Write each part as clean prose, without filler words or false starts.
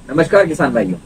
नमस्कार किसान भाइयों।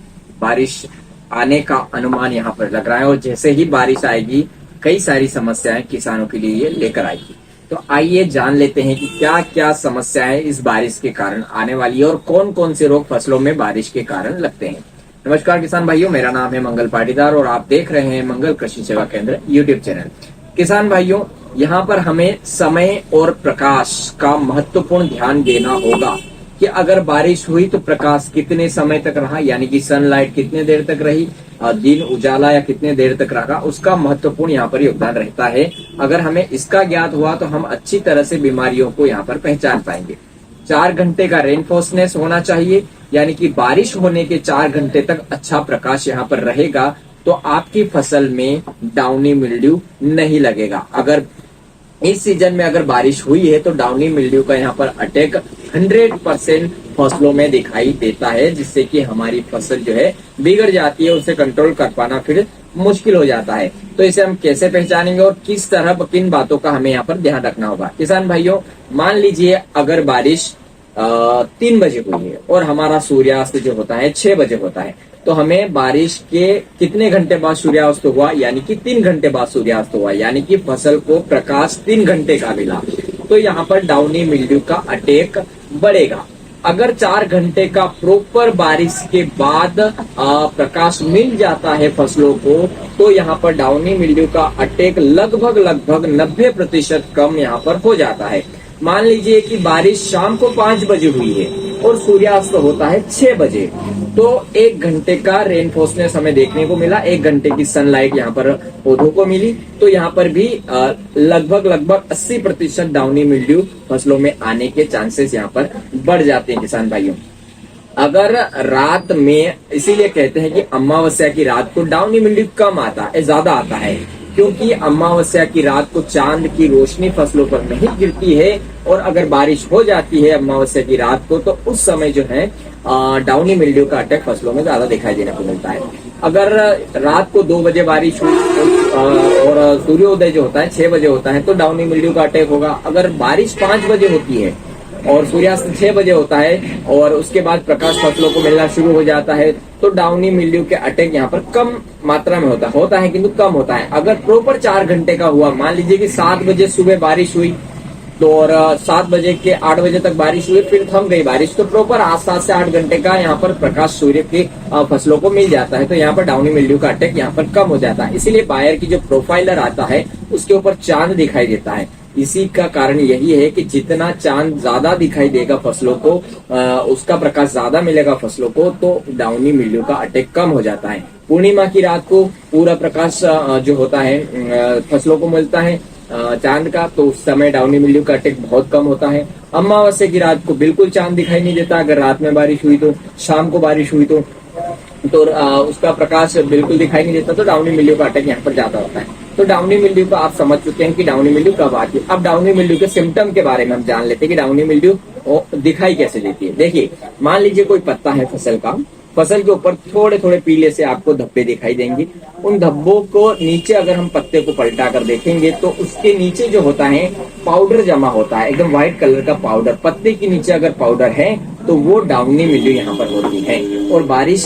बारिश आने का अनुमान यहाँ पर लग रहा है और जैसे ही बारिश आएगी कई सारी समस्याएं किसानों के लिए ये लेकर आएगी। तो आइए जान लेते हैं कि क्या क्या समस्याएं इस बारिश के कारण आने वाली है और कौन कौन से रोग फसलों में बारिश के कारण लगते हैं। नमस्कार किसान भाइयों, मेरा नाम है मंगल पाटीदार और आप देख रहे हैं मंगल कृषि सेवा केंद्र यूट्यूब चैनल। किसान भाइयों, यहाँ पर हमें समय और प्रकाश का महत्वपूर्ण ध्यान देना होगा कि अगर बारिश हुई तो प्रकाश कितने समय तक रहा, यानी कि सनलाइट कितने देर तक रही, दिन उजाला या कितने देर तक रहा, उसका महत्वपूर्ण यहाँ पर योगदान रहता है। अगर हमें इसका ज्ञात हुआ तो हम अच्छी तरह से बीमारियों को यहाँ पर पहचान पाएंगे। 4 घंटे का रेनफॉर्सनेस होना चाहिए, यानी कि बारिश होने के 4 घंटे तक अच्छा प्रकाश यहाँ पर रहेगा तो आपकी फसल में डाउनी मिल्ड्यू नहीं लगेगा। अगर इस सीजन में अगर बारिश हुई है तो डाउनी मिल्ड्यू का यहाँ पर अटैक 100% फसलों में दिखाई देता है, जिससे कि हमारी फसल जो है बिगड़ जाती है, उसे कंट्रोल कर पाना फिर मुश्किल हो जाता है। तो इसे हम कैसे पहचानेंगे और किस तरह किन बातों का हमें यहाँ पर ध्यान रखना होगा। किसान भाइयों, मान लीजिए अगर बारिश 3 बजे हुई है और हमारा सूर्यास्त जो होता है 6 बजे होता है, तो हमें बारिश के कितने घंटे बाद सूर्यास्त हुआ, यानी कि 3 घंटे बाद सूर्यास्त हुआ, यानी कि फसल को प्रकाश 3 घंटे का मिला, तो यहाँ पर डाउनी मिल्ड्यू का अटैक बढ़ेगा। अगर 4 घंटे का प्रॉपर बारिश के बाद प्रकाश मिल जाता है फसलों को, तो यहाँ पर डाउनी मिल्ड्यू का अटैक लगभग 90% कम यहाँ पर हो जाता है। मान लीजिए कि बारिश शाम को 5 बजे हुई है और सूर्यास्त होता है 6 बजे, तो 1 घंटे का रेनफॉर्सनेस हमें देखने को मिला, 1 घंटे की सनलाइट यहाँ पर पौधों को मिली, तो यहाँ पर भी लगभग 80% डाउनी मिल्ड्यू फसलों में आने के चांसेस यहाँ पर बढ़ जाते हैं। किसान भाइयों, अगर रात में, इसीलिए कहते हैं कि अमावस्या की रात को डाउनी मिल्ड्यू कम आता है, ज्यादा आता है, क्योंकि अमावस्या की रात को चांद की रोशनी फसलों पर नहीं गिरती है और अगर बारिश हो जाती है अमावस्या की रात को, तो उस समय जो है डाउनी मिल्ड्यू का अटैक फसलों में ज्यादा दिखाई देने को मिलता है। अगर रात को 2 बजे बारिश हुई और सूर्योदय जो होता है 6 बजे होता है, तो डाउनी मिल्ड्यू का अटैक होगा। अगर बारिश 5 बजे होती है और सूर्यास्त 6 बजे होता है और उसके बाद प्रकाश फसलों को मिलना शुरू हो जाता है, तो डाउनी मिल्ड्यू के अटैक यहाँ पर कम मात्रा में होता है किंतु कम होता है। अगर प्रॉपर 4 घंटे का हुआ, मान लीजिए कि 7 बजे सुबह बारिश हुई तो और 7 बजे के 8 बजे तक बारिश हुई, फिर थम गई बारिश, तो प्रॉपर 7 से 8 घंटे का यहाँ पर प्रकाश सूर्य के फसलों को मिल जाता है, तो यहाँ पर डाउनी मिल्ड्यू का अटैक यहाँ पर कम हो जाता है। इसीलिए बायर की जो प्रोफाइलर आता है उसके ऊपर चांद दिखाई देता है। इसी का कारण यही है कि जितना चांद ज्यादा दिखाई देगा फसलों को, उसका प्रकाश ज्यादा मिलेगा फसलों को, तो डाउनी मिल्ड्यू का अटैक कम हो जाता है। पूर्णिमा की रात को पूरा प्रकाश जो होता है फसलों को मिलता है चांद का, तो उस समय डाउनी मिल्ड्यू का अटैक बहुत कम होता है। अमावस्या की रात को बिल्कुल चांद दिखाई नहीं देता, अगर रात में बारिश हुई तो, शाम को बारिश हुई तो उसका प्रकाश बिल्कुल दिखाई नहीं देता, तो डाउनी मिल्ड्यू का अटैक यहाँ पर ज्यादा होता है। तो डाउनी मिल्ड्यू को आप समझ चुके हैं कि डाउनी मिल्ड्यू कब आती है। अब डाउनी मिल्ड्यू के सिम्टम के बारे में हम जान लेते हैं कि डाउनी मिल्ड्यू दिखाई कैसे देती है। देखिए, मान लीजिए कोई पत्ता है फसल के ऊपर थोड़े थोड़े पीले से आपको धब्बे दिखाई देंगे। उन धब्बों को नीचे अगर हम पत्ते को पलटा कर देखेंगे तो उसके नीचे जो होता है पाउडर जमा होता है, एकदम व्हाइट कलर का पाउडर। पत्ते के नीचे अगर पाउडर है तो वो डाउनी मिल्ड्यू यहाँ पर होती है। और बारिश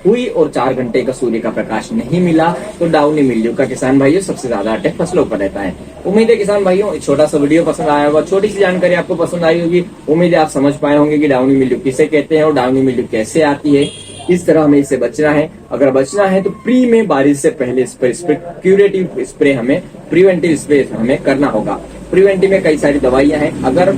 हुई और 4 घंटे का सूर्य का प्रकाश नहीं मिला तो डाउनी मिल्ड्यू का किसान भाइयों सबसे ज्यादा अटैक फसलों पर रहता है। उम्मीद है किसान भाइयों छोटा सा वीडियो पसंद आया होगा, छोटी सी जानकारी आपको पसंद आई होगी। उम्मीद है आप समझ पाए होंगे कि डाउनी मिल्ड्यू किसे कहते हैं और डाउनी मिल्ड्यू कैसे आती है, इस तरह हमें इससे बचना है। अगर बचना है तो प्री में बारिश से पहले स्प्रे, क्यूरेटिव स्प्रे, हमें प्रिवेंटिव स्प्रे हमें करना होगा। प्रिवेंटिव में कई सारी दवाइयां हैं, अगर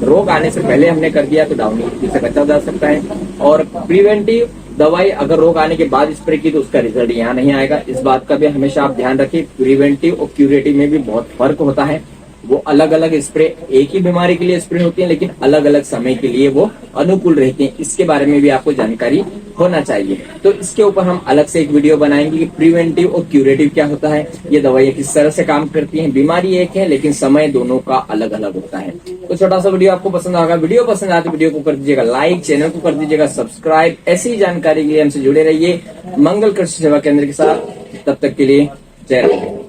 रोग आने से पहले हमने कर दिया तो डाउनी मिल्ड्यू से बचा जा सकता है। और प्रिवेंटिव दवाई अगर रोग आने के बाद स्प्रे की तो उसका रिजल्ट यहाँ नहीं आएगा। इस बात का भी हमेशा आप ध्यान रखिए। प्रिवेंटिव और क्यूरेटिव में भी बहुत फर्क होता है। वो अलग अलग स्प्रे, एक ही बीमारी के लिए स्प्रे होती है लेकिन अलग अलग समय के लिए वो अनुकूल रहते हैं। इसके बारे में भी आपको जानकारी होना चाहिए। तो इसके ऊपर हम अलग से एक वीडियो बनाएंगे कि प्रिवेंटिव और क्यूरेटिव क्या होता है, ये दवाइयां किस तरह से काम करती हैं। बीमारी एक है लेकिन समय दोनों का अलग अलग होता है। तो छोटा सा वीडियो आपको पसंद आएगा। वीडियो पसंद आए तो वीडियो को कर दीजिएगा लाइक, चैनल को कर दीजिएगा सब्सक्राइब। ऐसी जानकारी के लिए हमसे जुड़े रहिए मंगल कृषि सेवा केंद्र के साथ। तब तक के लिए जय राम।